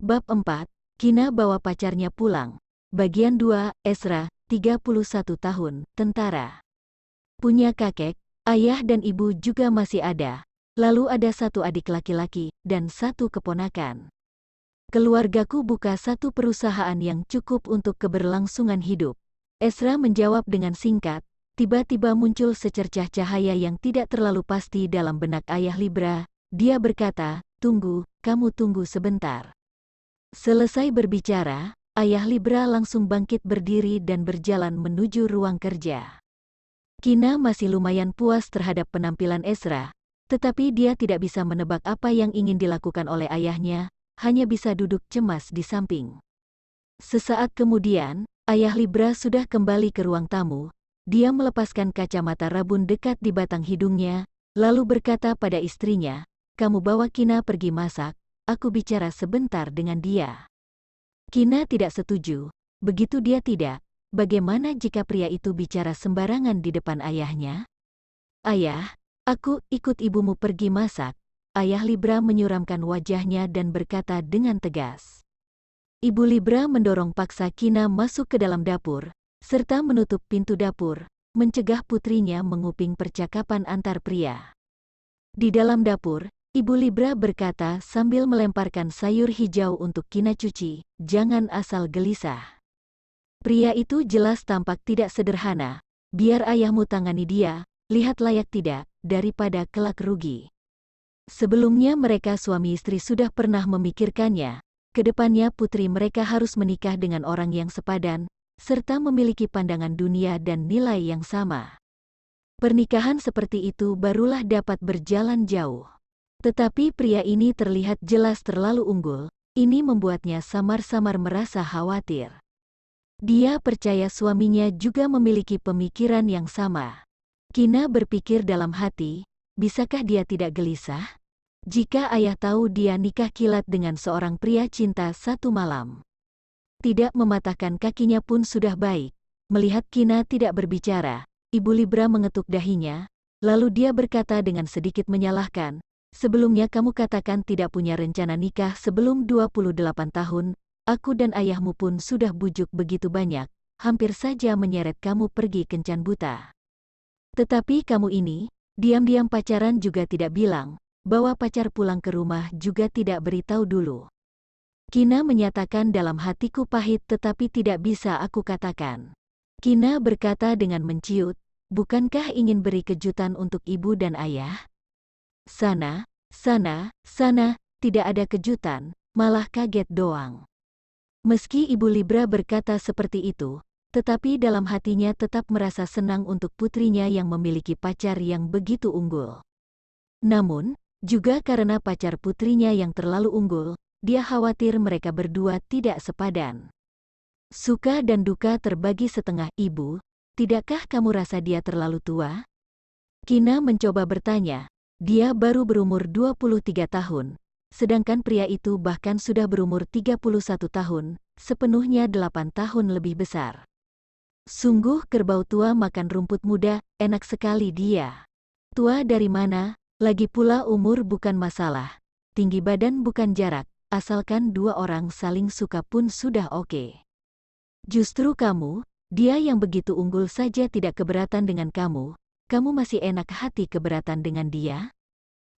Bab 4, Kina bawa pacarnya pulang. Bagian 2, Ezra, 31 tahun, tentara. Punya kakek, ayah dan ibu juga masih ada. Lalu ada satu adik laki-laki, dan satu keponakan. Keluargaku buka satu perusahaan yang cukup untuk keberlangsungan hidup. Ezra menjawab dengan singkat. Tiba-tiba muncul secercah cahaya yang tidak terlalu pasti dalam benak ayah Libra. Dia berkata, "Tunggu, kamu tunggu sebentar." Selesai berbicara, ayah Libra langsung bangkit berdiri dan berjalan menuju ruang kerja. Kina masih lumayan puas terhadap penampilan Ezra, tetapi dia tidak bisa menebak apa yang ingin dilakukan oleh ayahnya, hanya bisa duduk cemas di samping. Sesaat kemudian, ayah Libra sudah kembali ke ruang tamu. Dia melepaskan kacamata rabun dekat di batang hidungnya, lalu berkata pada istrinya, "Kamu bawa Kina pergi masak, aku bicara sebentar dengan dia." Kina tidak setuju. Begitu dia tidak, bagaimana jika pria itu bicara sembarangan di depan ayahnya? "Ayah, aku ikut ibumu pergi masak." Ayah Libra menyuramkan wajahnya dan berkata dengan tegas. Ibu Libra mendorong paksa Kina masuk ke dalam dapur, serta menutup pintu dapur, mencegah putrinya menguping percakapan antar pria. Di dalam dapur, Ibu Libra berkata sambil melemparkan sayur hijau untuk Kina cuci, "Jangan asal gelisah. Pria itu jelas tampak tidak sederhana. Biar ayahmu tangani dia, lihat layak tidak, daripada kelak rugi." Sebelumnya mereka suami istri sudah pernah memikirkannya. Kedepannya putri mereka harus menikah dengan orang yang sepadan, serta memiliki pandangan dunia dan nilai yang sama. Pernikahan seperti itu barulah dapat berjalan jauh. Tetapi pria ini terlihat jelas terlalu unggul, ini membuatnya samar-samar merasa khawatir. Dia percaya suaminya juga memiliki pemikiran yang sama. Kina berpikir dalam hati, bisakah dia tidak gelisah? Jika ayah tahu dia nikah kilat dengan seorang pria cinta satu malam. Tidak mematahkan kakinya pun sudah baik. Melihat Kina tidak berbicara, Ibu Libra mengetuk dahinya, lalu dia berkata dengan sedikit menyalahkan, "Sebelumnya kamu katakan tidak punya rencana nikah sebelum 28 tahun, aku dan ayahmu pun sudah bujuk begitu banyak, hampir saja menyeret kamu pergi kencan buta. Tetapi kamu ini, diam-diam pacaran juga tidak bilang, bawa pacar pulang ke rumah juga tidak beritahu dulu." Kina menyatakan dalam hatiku pahit tetapi tidak bisa aku katakan. Kina berkata dengan menciut, "Bukankah ingin beri kejutan untuk ibu dan ayah?" Sana, tidak ada kejutan, malah kaget doang." Meski Ibu Libra berkata seperti itu, tetapi dalam hatinya tetap merasa senang untuk putrinya yang memiliki pacar yang begitu unggul. Namun, juga karena pacar putrinya yang terlalu unggul, dia khawatir mereka berdua tidak sepadan. Suka dan duka terbagi setengah. "Ibu, tidakkah kamu rasa dia terlalu tua?" Kina mencoba bertanya. Dia baru berumur 23 tahun, sedangkan pria itu bahkan sudah berumur 31 tahun, sepenuhnya 8 tahun lebih besar. Sungguh kerbau tua makan rumput muda, enak sekali dia. Tua dari mana? Lagi pula umur bukan masalah, tinggi badan bukan jarak, asalkan dua orang saling suka pun sudah oke. Justru kamu, dia yang begitu unggul saja tidak keberatan dengan kamu masih enak hati keberatan dengan dia?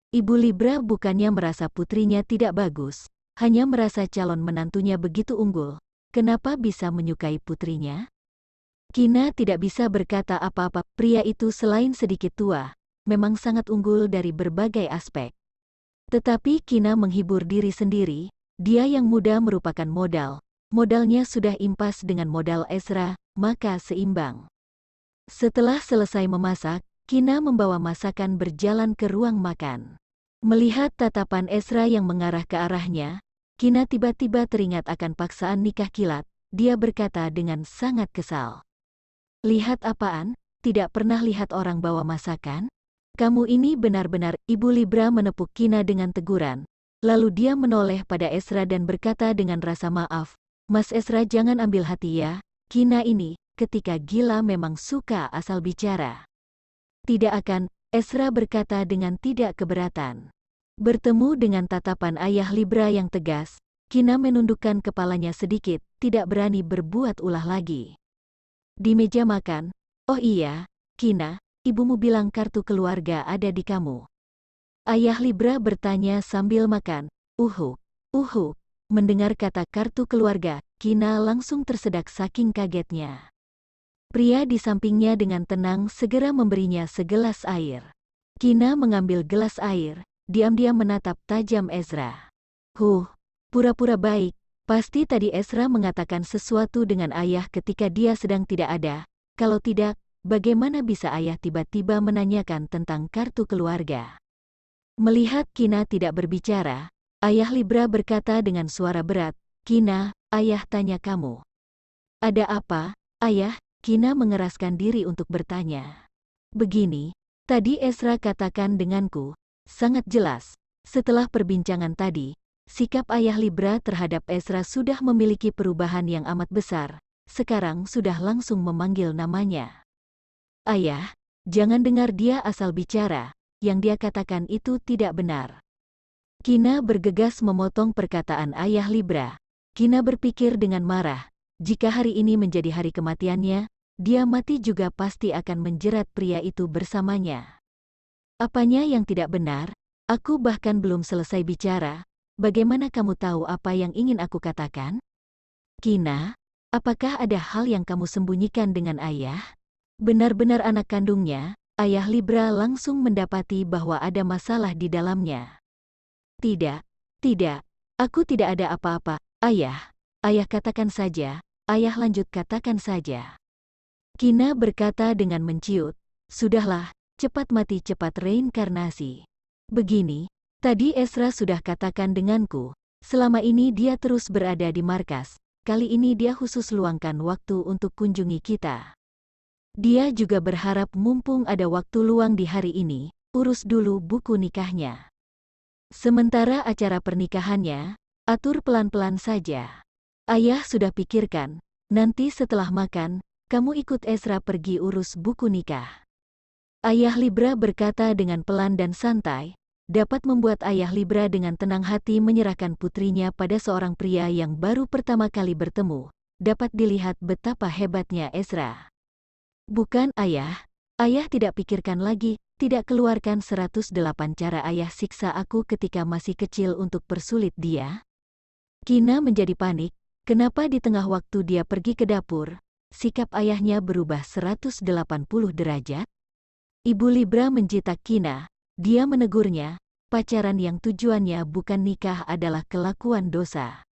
Ibu Libra bukannya merasa putrinya tidak bagus, hanya merasa calon menantunya begitu unggul, kenapa bisa menyukai putrinya? Kina tidak bisa berkata apa-apa, pria itu selain sedikit tua, memang sangat unggul dari berbagai aspek. Tetapi Kina menghibur diri sendiri, dia yang muda merupakan modalnya sudah impas dengan modal Ezra, maka seimbang. Setelah selesai memasak, Kina membawa masakan berjalan ke ruang makan. Melihat tatapan Ezra yang mengarah ke arahnya, Kina tiba-tiba teringat akan paksaan nikah kilat, dia berkata dengan sangat kesal. "Lihat apaan? Tidak pernah lihat orang bawa masakan? Kamu ini benar-benar." Ibu Libra menepuk Kina dengan teguran. Lalu dia menoleh pada Ezra dan berkata dengan rasa maaf, "Mas Ezra, jangan ambil hati ya, Kina ini, ketika gila memang suka asal bicara." "Tidak akan," Ezra berkata dengan tidak keberatan. Bertemu dengan tatapan ayah Libra yang tegas, Kina menundukkan kepalanya sedikit, tidak berani berbuat ulah lagi. Di meja makan, "Oh iya, Kina, ibumu bilang kartu keluarga ada di kamu." Ayah Libra bertanya sambil makan. Uhu, uhu. Mendengar kata kartu keluarga, Kina langsung tersedak saking kagetnya. Pria di sampingnya dengan tenang segera memberinya segelas air. Kina mengambil gelas air, diam-diam menatap tajam Ezra. Pura-pura baik, pasti tadi Ezra mengatakan sesuatu dengan ayah ketika dia sedang tidak ada. Kalau tidak, bagaimana bisa ayah tiba-tiba menanyakan tentang kartu keluarga? Melihat Kina tidak berbicara, ayah Libra berkata dengan suara berat, "Kina, ayah tanya kamu. Ada apa, ayah?" Kina mengeraskan diri untuk bertanya. "Begini, tadi Ezra katakan denganku, sangat jelas, setelah perbincangan tadi, sikap ayah Libra terhadap Ezra sudah memiliki perubahan yang amat besar, sekarang sudah langsung memanggil namanya. Ayah, jangan dengar dia asal bicara, yang dia katakan itu tidak benar." Kina bergegas memotong perkataan ayah Libra. Kina berpikir dengan marah, jika hari ini menjadi hari kematiannya, dia mati juga pasti akan menjerat pria itu bersamanya. "Apanya yang tidak benar? Aku bahkan belum selesai bicara. Bagaimana kamu tahu apa yang ingin aku katakan? Kina, apakah ada hal yang kamu sembunyikan dengan ayah?" Benar-benar anak kandungnya, ayah Libra langsung mendapati bahwa ada masalah di dalamnya. "Tidak, tidak, aku tidak ada apa-apa, ayah. Ayah katakan saja, ayah lanjut katakan saja." Kina berkata dengan menciut, "Sudahlah, cepat mati cepat reinkarnasi. Begini, tadi Ezra sudah katakan denganku, selama ini dia terus berada di markas, kali ini dia khusus luangkan waktu untuk kunjungi kita. Dia juga berharap mumpung ada waktu luang di hari ini, urus dulu buku nikahnya. Sementara acara pernikahannya, atur pelan-pelan saja. Ayah sudah pikirkan, nanti setelah makan, kamu ikut Ezra pergi urus buku nikah." Ayah Libra berkata dengan pelan dan santai, dapat membuat ayah Libra dengan tenang hati menyerahkan putrinya pada seorang pria yang baru pertama kali bertemu. Dapat dilihat betapa hebatnya Ezra. "Bukan ayah, ayah tidak pikirkan lagi, tidak keluarkan 108 cara ayah siksa aku ketika masih kecil untuk persulit dia?" Kina menjadi panik, kenapa di tengah waktu dia pergi ke dapur, sikap ayahnya berubah 180 derajat? Ibu Libra menjitak Kina, dia menegurnya, pacaran yang tujuannya bukan nikah adalah kelakuan dosa.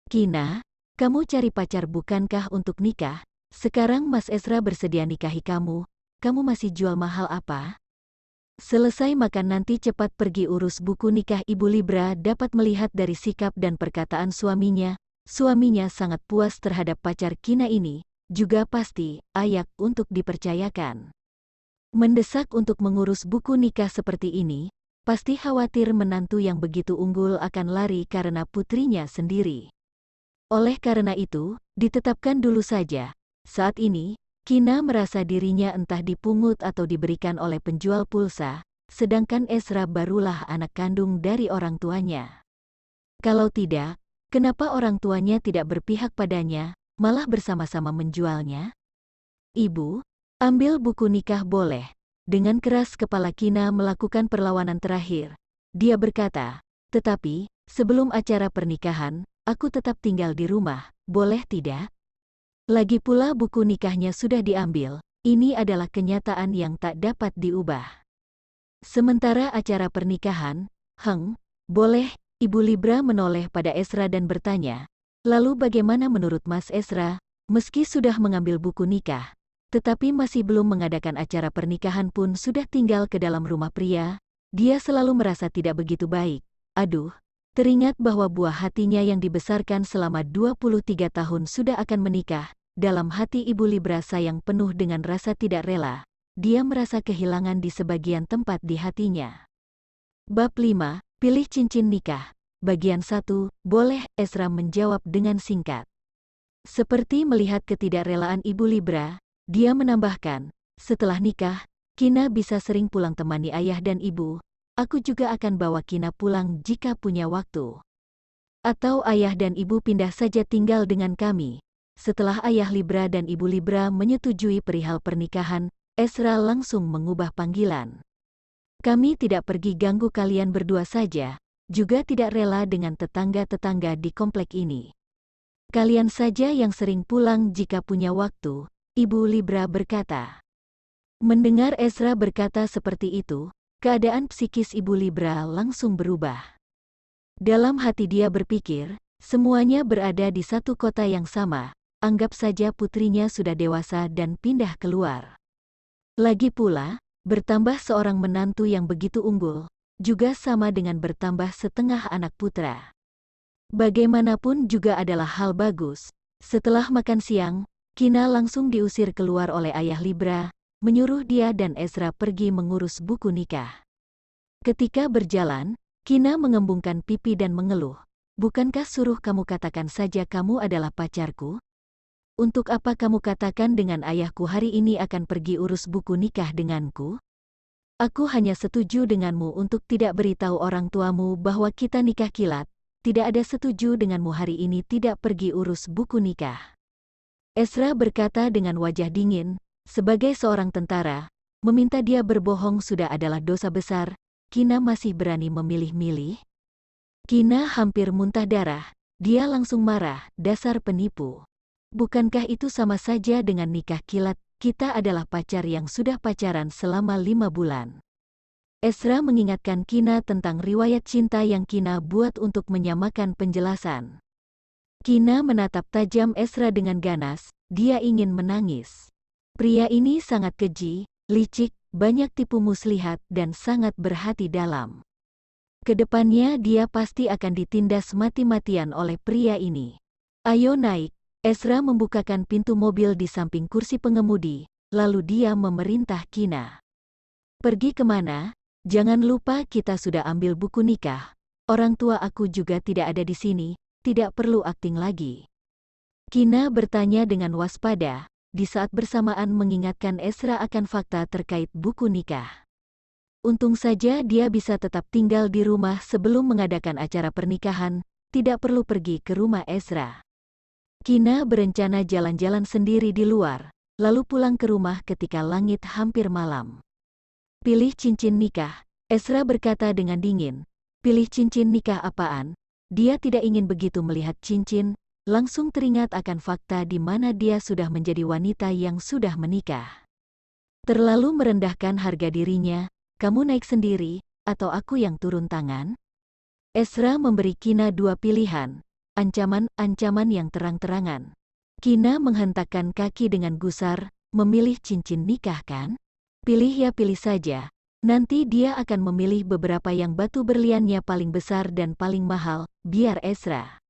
"Kina, kamu cari pacar bukankah untuk nikah? Sekarang Mas Ezra bersedia nikahi kamu, kamu masih jual mahal apa? Selesai makan nanti cepat pergi urus buku nikah." Ibu Libra dapat melihat dari sikap dan perkataan suaminya sangat puas terhadap pacar Kina ini, juga pasti layak untuk dipercayakan. Mendesak untuk mengurus buku nikah seperti ini, pasti khawatir menantu yang begitu unggul akan lari karena putrinya sendiri. Oleh karena itu, ditetapkan dulu saja. Saat ini, Kina merasa dirinya entah dipungut atau diberikan oleh penjual pulsa, sedangkan Ezra barulah anak kandung dari orang tuanya. Kalau tidak, kenapa orang tuanya tidak berpihak padanya, malah bersama-sama menjualnya? "Ibu, ambil buku nikah boleh." Dengan keras kepala Kina melakukan perlawanan terakhir. Dia berkata, "Tetapi, sebelum acara pernikahan, aku tetap tinggal di rumah, boleh tidak? Lagi pula buku nikahnya sudah diambil, ini adalah kenyataan yang tak dapat diubah." Sementara acara pernikahan, boleh." Ibu Libra menoleh pada Ezra dan bertanya, "Lalu bagaimana menurut Mas Ezra, meski sudah mengambil buku nikah, tetapi masih belum mengadakan acara pernikahan pun sudah tinggal ke dalam rumah pria, dia selalu merasa tidak begitu baik. Aduh, teringat bahwa buah hatinya yang dibesarkan selama 23 tahun sudah akan menikah." Dalam hati Ibu Libra sayang penuh dengan rasa tidak rela. Dia merasa kehilangan di sebagian tempat di hatinya. Bab 5, Pilih Cincin Nikah. Bagian 1, boleh, Ezra menjawab dengan singkat. Seperti melihat ketidakrelaan Ibu Libra, dia menambahkan, "Setelah nikah, Kina bisa sering pulang temani ayah dan ibu. Aku juga akan bawa Kina pulang jika punya waktu." Atau ayah dan ibu pindah saja tinggal dengan kami. Setelah ayah Libra dan ibu Libra menyetujui perihal pernikahan, Ezra langsung mengubah panggilan. Kami tidak pergi ganggu kalian berdua saja, juga tidak rela dengan tetangga-tetangga di komplek ini. Kalian saja yang sering pulang jika punya waktu, ibu Libra berkata. Mendengar Ezra berkata seperti itu, keadaan psikis ibu Libra langsung berubah. Dalam hati dia berpikir, semuanya berada di satu kota yang sama, anggap saja putrinya sudah dewasa dan pindah keluar. Lagi pula, bertambah seorang menantu yang begitu unggul, juga sama dengan bertambah setengah anak putra. Bagaimanapun juga adalah hal bagus. Setelah makan siang, Kina langsung diusir keluar oleh ayah Libra, menyuruh dia dan Ezra pergi mengurus buku nikah. Ketika berjalan, Kina mengembungkan pipi dan mengeluh. Bukankah suruh kamu katakan saja kamu adalah pacarku? Untuk apa kamu katakan dengan ayahku hari ini akan pergi urus buku nikah denganku? Aku hanya setuju denganmu untuk tidak beritahu orang tuamu bahwa kita nikah kilat, tidak ada setuju denganmu hari ini tidak pergi urus buku nikah. Ezra berkata dengan wajah dingin, sebagai seorang tentara, meminta dia berbohong sudah adalah dosa besar, Kina masih berani memilih-milih? Kina hampir muntah darah, dia langsung marah, dasar penipu. Bukankah itu sama saja dengan nikah kilat, kita adalah pacar yang sudah pacaran selama 5 bulan. Ezra mengingatkan Kina tentang riwayat cinta yang Kina buat untuk menyamakan penjelasan. Kina menatap tajam Ezra dengan ganas, dia ingin menangis. Pria ini sangat keji, licik, banyak tipu muslihat dan sangat berhati dalam. Kedepannya dia pasti akan ditindas mati-matian oleh pria ini. Ayo naik. Ezra membukakan pintu mobil di samping kursi pengemudi, lalu dia memerintah Kina. Pergi kemana? Jangan lupa kita sudah ambil buku nikah. Orang tua aku juga tidak ada di sini, tidak perlu akting lagi. Kina bertanya dengan waspada, di saat bersamaan mengingatkan Ezra akan fakta terkait buku nikah. Untung saja dia bisa tetap tinggal di rumah sebelum mengadakan acara pernikahan, tidak perlu pergi ke rumah Ezra. Kina berencana jalan-jalan sendiri di luar, lalu pulang ke rumah ketika langit hampir malam. Pilih cincin nikah, Ezra berkata dengan dingin. Pilih cincin nikah apaan? Dia tidak ingin begitu melihat cincin, langsung teringat akan fakta di mana dia sudah menjadi wanita yang sudah menikah. Terlalu merendahkan harga dirinya, kamu naik sendiri, atau aku yang turun tangan? Ezra memberi Kina dua pilihan. Ancaman-ancaman yang terang-terangan. Kina menghentakkan kaki dengan gusar, memilih cincin nikah kan? Pilih ya pilih saja. Nanti dia akan memilih beberapa yang batu berliannya paling besar dan paling mahal, biar Ezra.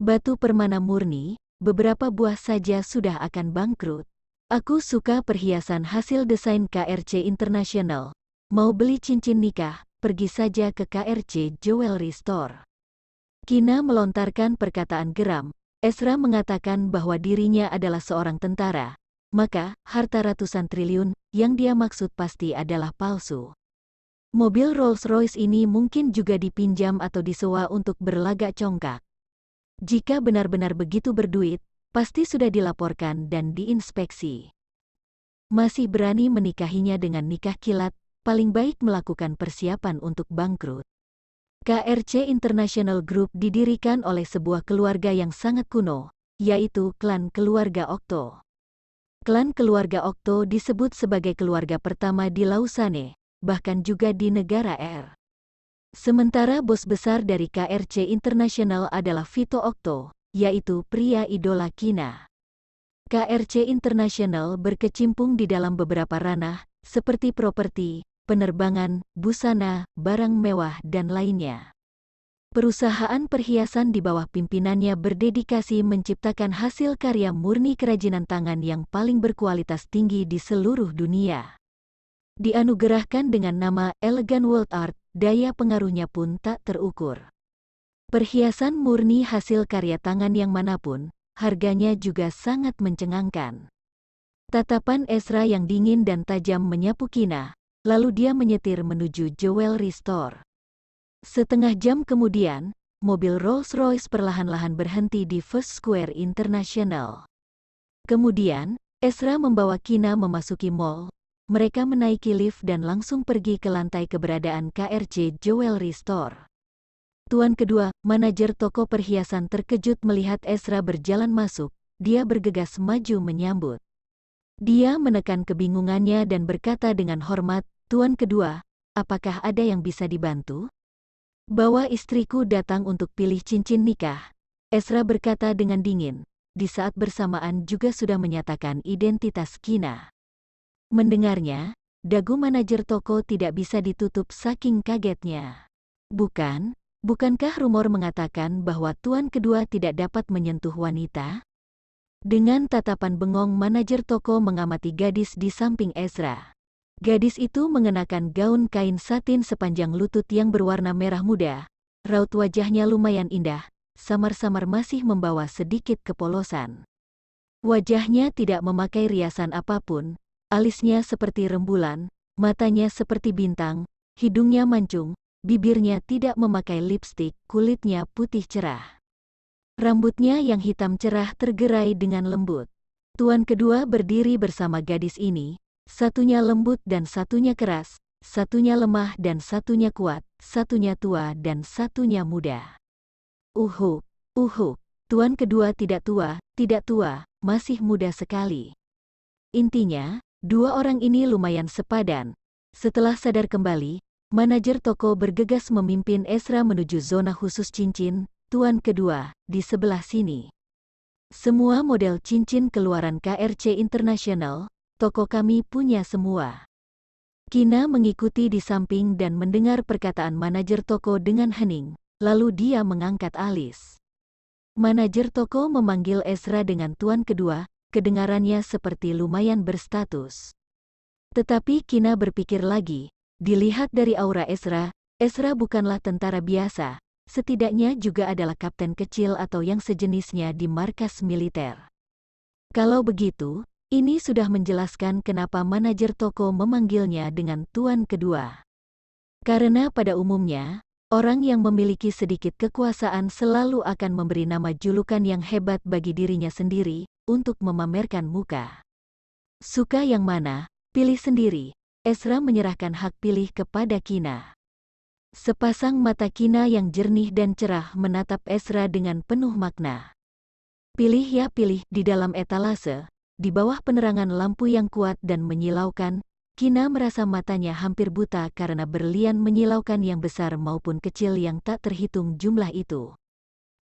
Batu permana murni, beberapa buah saja sudah akan bangkrut. Aku suka perhiasan hasil desain KRC International. Mau beli cincin nikah, pergi saja ke KRC Jewelry Store. Kina melontarkan perkataan geram. Ezra mengatakan bahwa dirinya adalah seorang tentara, maka harta ratusan triliun yang dia maksud pasti adalah palsu. Mobil Rolls-Royce ini mungkin juga dipinjam atau disewa untuk berlagak congkak. Jika benar-benar begitu berduit, pasti sudah dilaporkan dan diinspeksi. Masih berani menikahinya dengan nikah kilat, paling baik melakukan persiapan untuk bangkrut. KRC International Group didirikan oleh sebuah keluarga yang sangat kuno, yaitu klan keluarga Okto. Klan keluarga Okto disebut sebagai keluarga pertama di Lausanne, bahkan juga di negara R. Sementara bos besar dari KRC International adalah Vito Okto, yaitu pria idola Kina. KRC International berkecimpung di dalam beberapa ranah, seperti properti, penerbangan, busana, barang mewah, dan lainnya. Perusahaan perhiasan di bawah pimpinannya berdedikasi menciptakan hasil karya murni kerajinan tangan yang paling berkualitas tinggi di seluruh dunia. Dianugerahkan dengan nama Elegant World Art, daya pengaruhnya pun tak terukur. Perhiasan murni hasil karya tangan yang manapun, harganya juga sangat mencengangkan. Tatapan Ezra yang dingin dan tajam menyapu Kina. Lalu dia menyetir menuju jewelry store. Setengah jam kemudian, mobil Rolls-Royce perlahan-lahan berhenti di First Square International. Kemudian, Ezra membawa Kina memasuki mall. Mereka menaiki lift dan langsung pergi ke lantai keberadaan KRC Jewelry Store. Tuan kedua, manajer toko perhiasan terkejut melihat Ezra berjalan masuk. Dia bergegas maju menyambut. Dia menekan kebingungannya dan berkata dengan hormat, "Tuan kedua, apakah ada yang bisa dibantu?" "Bawa istriku datang untuk pilih cincin nikah," Ezra berkata dengan dingin. Di saat bersamaan juga sudah menyatakan identitas Kina. Mendengarnya, dagu manajer toko tidak bisa ditutup saking kagetnya. Bukankah rumor mengatakan bahwa tuan kedua tidak dapat menyentuh wanita?" Dengan tatapan bengong manajer toko mengamati gadis di samping Ezra. Gadis itu mengenakan gaun kain satin sepanjang lutut yang berwarna merah muda. Raut wajahnya lumayan indah, samar-samar masih membawa sedikit kepolosan. Wajahnya tidak memakai riasan apapun, alisnya seperti rembulan, matanya seperti bintang, hidungnya mancung, bibirnya tidak memakai lipstik, kulitnya putih cerah. Rambutnya yang hitam cerah tergerai dengan lembut. Tuan kedua berdiri bersama gadis ini, satunya lembut dan satunya keras, satunya lemah dan satunya kuat, satunya tua dan satunya muda. Uhuk, tuan kedua tidak tua, masih muda sekali. Intinya, dua orang ini lumayan sepadan. Setelah sadar kembali, manajer toko bergegas memimpin Ezra menuju zona khusus cincin. "Tuan kedua, di sebelah sini. Semua model cincin keluaran KRC International, toko kami punya semua." Kina mengikuti di samping dan mendengar perkataan manajer toko dengan hening, lalu dia mengangkat alis. Manajer toko memanggil Ezra dengan tuan kedua, kedengarannya seperti lumayan berstatus. Tetapi Kina berpikir lagi, dilihat dari aura Ezra bukanlah tentara biasa. Setidaknya juga adalah kapten kecil atau yang sejenisnya di markas militer. Kalau begitu, ini sudah menjelaskan kenapa manajer toko memanggilnya dengan tuan kedua. Karena pada umumnya, orang yang memiliki sedikit kekuasaan selalu akan memberi nama julukan yang hebat bagi dirinya sendiri, untuk memamerkan muka. "Suka yang mana, pilih sendiri." Ezra menyerahkan hak pilih kepada Kina. Sepasang mata Kina yang jernih dan cerah menatap Ezra dengan penuh makna. "Pilih ya pilih." Di dalam etalase, di bawah penerangan lampu yang kuat dan menyilaukan, Kina merasa matanya hampir buta karena berlian menyilaukan yang besar maupun kecil yang tak terhitung jumlah itu.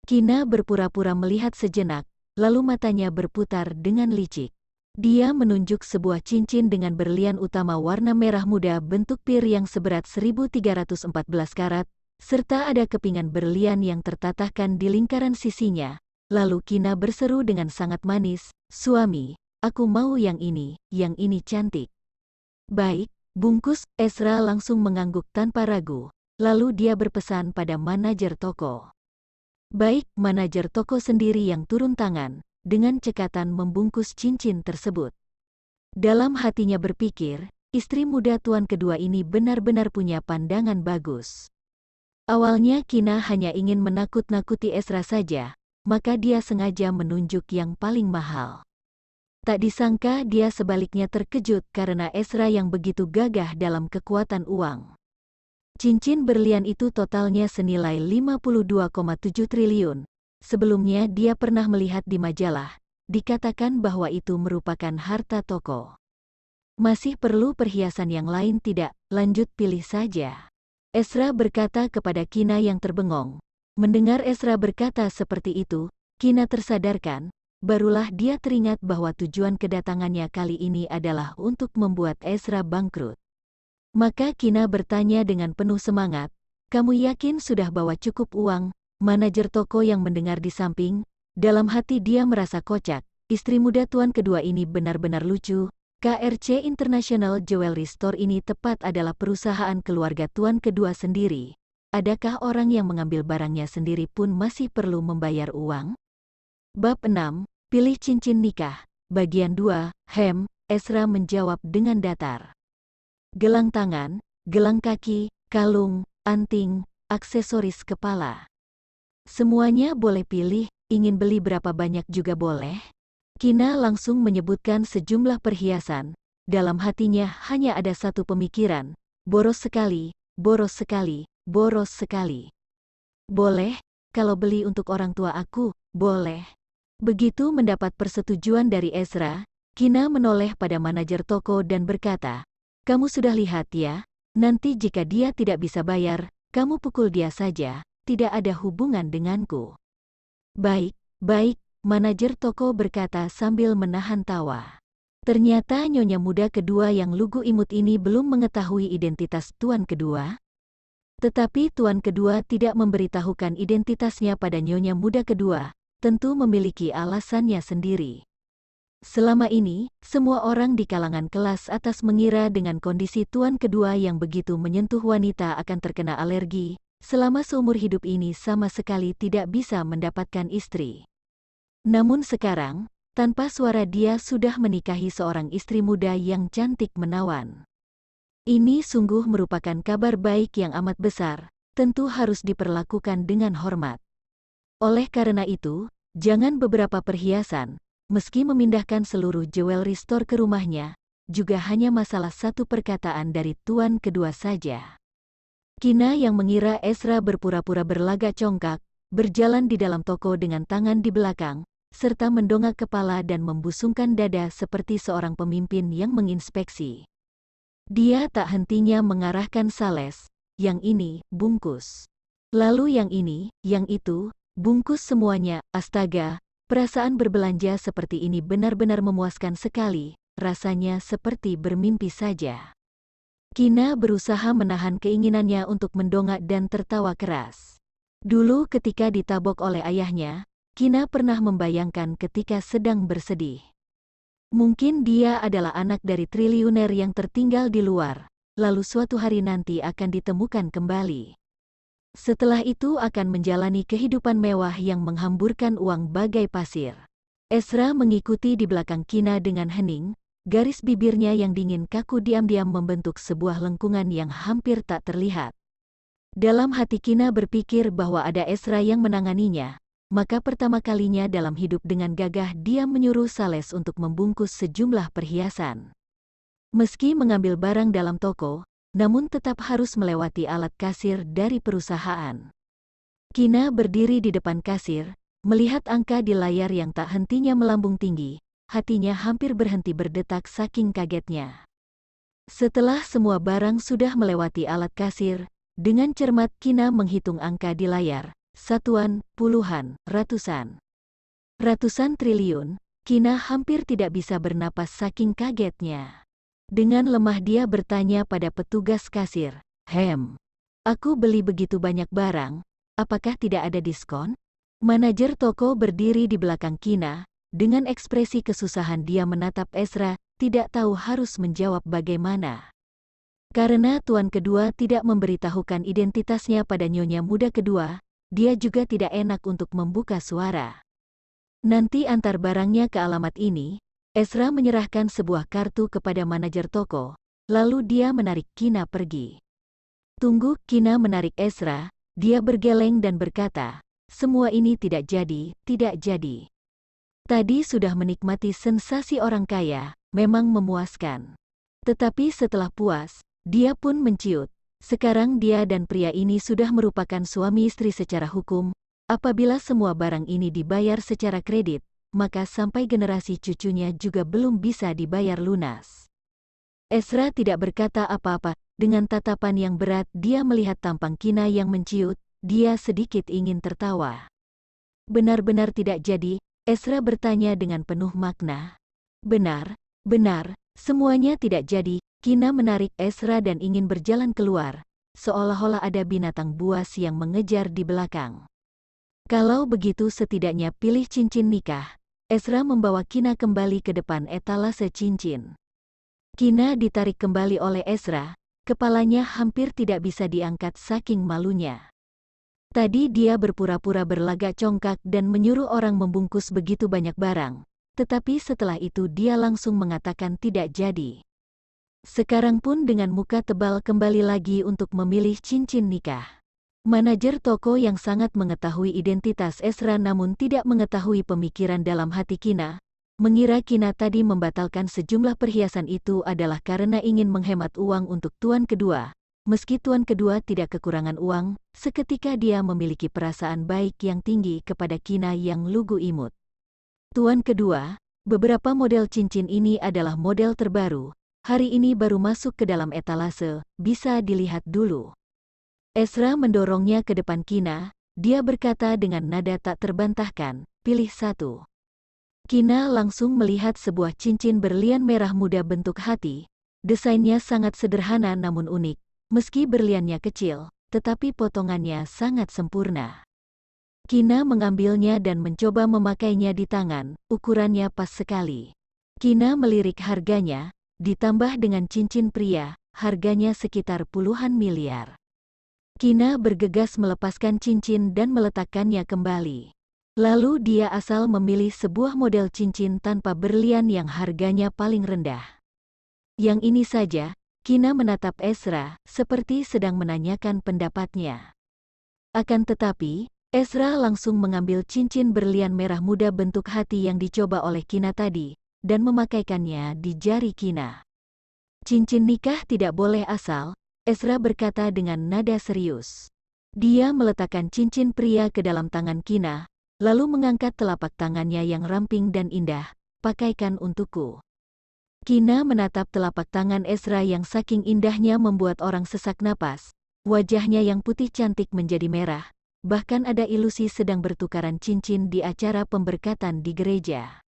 Kina berpura-pura melihat sejenak, lalu matanya berputar dengan licik. Dia menunjuk sebuah cincin dengan berlian utama warna merah muda bentuk pir yang seberat 1314 karat, serta ada kepingan berlian yang tertatahkan di lingkaran sisinya. Lalu Kina berseru dengan sangat manis, "Suami, aku mau yang ini cantik." "Baik, bungkus." Ezra langsung mengangguk tanpa ragu, lalu dia berpesan pada manajer toko. "Baik." Manajer toko sendiri yang turun tangan, dengan cekatan membungkus cincin tersebut. Dalam hatinya berpikir, istri muda tuan kedua ini benar-benar punya pandangan bagus. Awalnya Kina hanya ingin menakut-nakuti Ezra saja, maka dia sengaja menunjuk yang paling mahal. Tak disangka dia sebaliknya terkejut karena Ezra yang begitu gagah dalam kekuatan uang. Cincin berlian itu totalnya senilai 52,7 triliun. Sebelumnya dia pernah melihat di majalah, dikatakan bahwa itu merupakan harta toko. "Masih perlu perhiasan yang lain tidak? Lanjut pilih saja." Ezra berkata kepada Kina yang terbengong. Mendengar Ezra berkata seperti itu, Kina tersadarkan, barulah dia teringat bahwa tujuan kedatangannya kali ini adalah untuk membuat Ezra bangkrut. Maka Kina bertanya dengan penuh semangat, "Kamu yakin sudah bawa cukup uang?" Manajer toko yang mendengar di samping, dalam hati dia merasa kocak. Istri muda tuan kedua ini benar-benar lucu. KRC International Jewelry Store ini tepat adalah perusahaan keluarga tuan kedua sendiri. Adakah orang yang mengambil barangnya sendiri pun masih perlu membayar uang? Bab 6, Pilih Cincin Nikah, Bagian 2, Ezra menjawab dengan datar. Gelang tangan, gelang kaki, kalung, anting, aksesoris kepala. Semuanya boleh pilih, ingin beli berapa banyak juga boleh. Kina langsung menyebutkan sejumlah perhiasan. Dalam hatinya hanya ada satu pemikiran, boros sekali, boros sekali, boros sekali. Boleh, kalau beli untuk orang tua aku, boleh. Begitu mendapat persetujuan dari Ezra, Kina menoleh pada manajer toko dan berkata, "Kamu sudah lihat ya, nanti jika dia tidak bisa bayar, kamu pukul dia saja, tidak ada hubungan denganku." "Baik, baik," manajer toko berkata sambil menahan tawa. Ternyata nyonya muda kedua yang lugu imut ini belum mengetahui identitas tuan kedua. Tetapi tuan kedua tidak memberitahukan identitasnya pada nyonya muda kedua, tentu memiliki alasannya sendiri. Selama ini, semua orang di kalangan kelas atas mengira dengan kondisi tuan kedua yang begitu menyentuh wanita akan terkena alergi, selama seumur hidup ini sama sekali tidak bisa mendapatkan istri. Namun sekarang, tanpa suara dia sudah menikahi seorang istri muda yang cantik menawan. Ini sungguh merupakan kabar baik yang amat besar, tentu harus diperlakukan dengan hormat. Oleh karena itu, jangan beberapa perhiasan, meski memindahkan seluruh jewelry store ke rumahnya, juga hanya masalah satu perkataan dari tuan kedua saja. Kina yang mengira Ezra berpura-pura berlagak congkak, berjalan di dalam toko dengan tangan di belakang, serta mendongak kepala dan membusungkan dada seperti seorang pemimpin yang menginspeksi. Dia tak hentinya mengarahkan sales, yang ini, bungkus. Lalu yang ini, yang itu, bungkus semuanya, astaga, perasaan berbelanja seperti ini benar-benar memuaskan sekali, rasanya seperti bermimpi saja. Kina berusaha menahan keinginannya untuk mendongak dan tertawa keras. Dulu ketika ditabok oleh ayahnya, Kina pernah membayangkan ketika sedang bersedih. Mungkin dia adalah anak dari triliuner yang tertinggal di luar, lalu suatu hari nanti akan ditemukan kembali. Setelah itu akan menjalani kehidupan mewah yang menghamburkan uang bagai pasir. Ezra mengikuti di belakang Kina dengan hening, garis bibirnya yang dingin kaku diam-diam membentuk sebuah lengkungan yang hampir tak terlihat. Dalam hati Kina berpikir bahwa ada Ezra yang menanganinya. Maka pertama kalinya dalam hidup dengan gagah dia menyuruh sales untuk membungkus sejumlah perhiasan. Meski mengambil barang dalam toko, namun tetap harus melewati alat kasir dari perusahaan. Kina berdiri di depan kasir, melihat angka di layar yang tak hentinya melambung tinggi, hatinya hampir berhenti berdetak saking kagetnya. Setelah semua barang sudah melewati alat kasir, dengan cermat Kina menghitung angka di layar. Satuan, puluhan, ratusan. Ratusan triliun, Kina hampir tidak bisa bernapas saking kagetnya. Dengan lemah dia bertanya pada petugas kasir, aku beli begitu banyak barang, apakah tidak ada diskon?" Manajer toko berdiri di belakang Kina, dengan ekspresi kesusahan dia menatap Ezra, tidak tahu harus menjawab bagaimana. Karena tuan kedua tidak memberitahukan identitasnya pada nyonya muda kedua, dia juga tidak enak untuk membuka suara. "Nanti antar barangnya ke alamat ini." Ezra menyerahkan sebuah kartu kepada manajer toko, lalu dia menarik Kina pergi. "Tunggu," Kina menarik Ezra, dia bergeleng dan berkata, "Semua ini tidak jadi, tidak jadi. Tadi sudah menikmati sensasi orang kaya, memang memuaskan. Tetapi setelah puas, dia pun menciut. Sekarang dia dan pria ini sudah merupakan suami istri secara hukum. Apabila semua barang ini dibayar secara kredit, maka sampai generasi cucunya juga belum bisa dibayar lunas." Ezra tidak berkata apa-apa, dengan tatapan yang berat dia melihat tampang Kina yang menciut, dia sedikit ingin tertawa. "Benar-benar tidak jadi?" Ezra bertanya dengan penuh makna. "Benar, benar, semuanya tidak jadi." Kina menarik Ezra dan ingin berjalan keluar, seolah-olah ada binatang buas yang mengejar di belakang. "Kalau begitu setidaknya pilih cincin nikah." Ezra membawa Kina kembali ke depan etalase cincin. Kina ditarik kembali oleh Ezra, kepalanya hampir tidak bisa diangkat saking malunya. Tadi dia berpura-pura berlagak congkak dan menyuruh orang membungkus begitu banyak barang, tetapi setelah itu dia langsung mengatakan tidak jadi. Sekarang pun dengan muka tebal kembali lagi untuk memilih cincin nikah. Manajer toko yang sangat mengetahui identitas Ezra namun tidak mengetahui pemikiran dalam hati Kina, mengira Kina tadi membatalkan sejumlah perhiasan itu adalah karena ingin menghemat uang untuk tuan kedua. Meski tuan kedua tidak kekurangan uang, seketika dia memiliki perasaan baik yang tinggi kepada Kina yang lugu imut. Tuan kedua, beberapa model cincin ini adalah model terbaru. Hari ini baru masuk ke dalam etalase, bisa dilihat dulu. Ezra mendorongnya ke depan Kina, dia berkata dengan nada tak terbantahkan, pilih satu. Kina langsung melihat sebuah cincin berlian merah muda bentuk hati. Desainnya sangat sederhana namun unik, meski berliannya kecil, tetapi potongannya sangat sempurna. Kina mengambilnya dan mencoba memakainya di tangan, ukurannya pas sekali. Kina melirik harganya, ditambah dengan cincin pria, harganya sekitar puluhan miliar. Kina bergegas melepaskan cincin dan meletakkannya kembali. Lalu dia asal memilih sebuah model cincin tanpa berlian yang harganya paling rendah. Yang ini saja, Kina menatap Ezra, seperti sedang menanyakan pendapatnya. Akan tetapi, Ezra langsung mengambil cincin berlian merah muda bentuk hati yang dicoba oleh Kina tadi, dan memakaikannya di jari Kina. Cincin nikah tidak boleh asal, Ezra berkata dengan nada serius. Dia meletakkan cincin pria ke dalam tangan Kina, lalu mengangkat telapak tangannya yang ramping dan indah, pakaikan untukku. Kina menatap telapak tangan Ezra yang saking indahnya membuat orang sesak napas, wajahnya yang putih cantik menjadi merah, bahkan ada ilusi sedang bertukaran cincin di acara pemberkatan di gereja.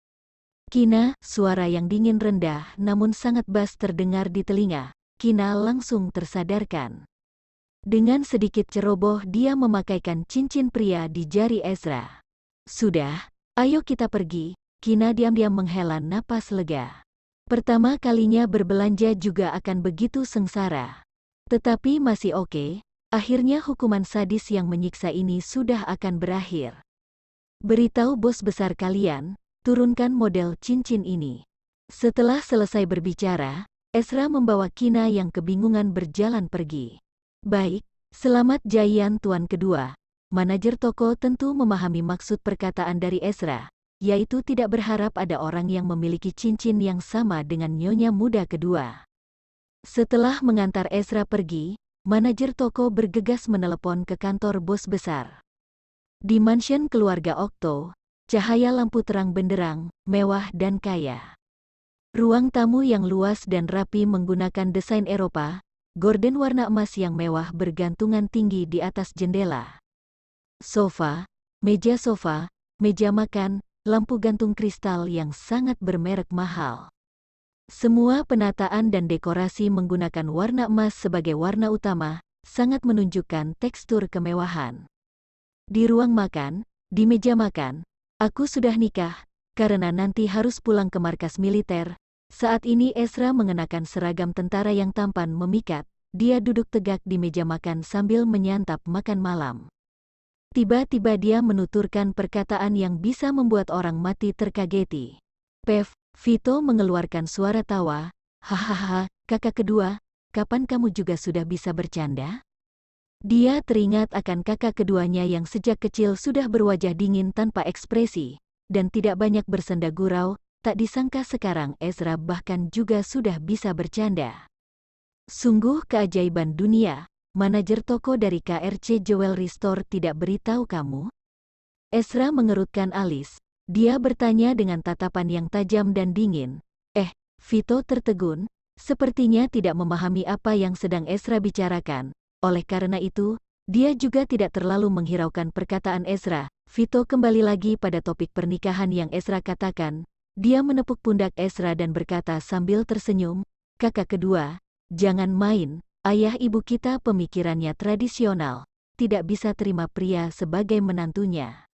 Kina, suara yang dingin rendah namun sangat bas terdengar di telinga. Kina langsung tersadarkan. Dengan sedikit ceroboh dia memakaikan cincin pria di jari Ezra. Sudah, ayo kita pergi. Kina diam-diam menghela napas lega. Pertama kalinya berbelanja juga akan begitu sengsara. Tetapi masih oke, akhirnya hukuman sadis yang menyiksa ini sudah akan berakhir. Beritahu bos besar kalian, turunkan model cincin ini. Setelah selesai berbicara, Ezra membawa Kina yang kebingungan berjalan pergi. Baik, selamat jayan tuan kedua. Manajer toko tentu memahami maksud perkataan dari Ezra, yaitu tidak berharap ada orang yang memiliki cincin yang sama dengan nyonya muda kedua. Setelah mengantar Ezra pergi, manajer toko bergegas menelepon ke kantor bos besar. Di mansion keluarga Okto, cahaya lampu terang benderang, mewah dan kaya. Ruang tamu yang luas dan rapi menggunakan desain Eropa, gorden warna emas yang mewah bergantungan tinggi di atas jendela. Sofa, meja makan, lampu gantung kristal yang sangat bermerek mahal. Semua penataan dan dekorasi menggunakan warna emas sebagai warna utama, sangat menunjukkan tekstur kemewahan. Di ruang makan, di meja makan, aku sudah nikah, karena nanti harus pulang ke markas militer. Saat ini Ezra mengenakan seragam tentara yang tampan memikat, dia duduk tegak di meja makan sambil menyantap makan malam. Tiba-tiba dia menuturkan perkataan yang bisa membuat orang mati terkageti. Pev, Vito mengeluarkan suara tawa, hahaha, kakak kedua, kapan kamu juga sudah bisa bercanda? Dia teringat akan kakak keduanya yang sejak kecil sudah berwajah dingin tanpa ekspresi, dan tidak banyak bersenda gurau. Tak disangka sekarang Ezra bahkan juga sudah bisa bercanda. Sungguh keajaiban dunia, manajer toko dari KRC Jewelry Store tidak beritahu kamu? Ezra mengerutkan alis, dia bertanya dengan tatapan yang tajam dan dingin. Vito tertegun, sepertinya tidak memahami apa yang sedang Ezra bicarakan. Oleh karena itu, dia juga tidak terlalu menghiraukan perkataan Ezra. Vito kembali lagi pada topik pernikahan yang Ezra katakan. Dia menepuk pundak Ezra dan berkata sambil tersenyum, kakak kedua, jangan main, ayah ibu kita pemikirannya tradisional, tidak bisa terima pria sebagai menantunya.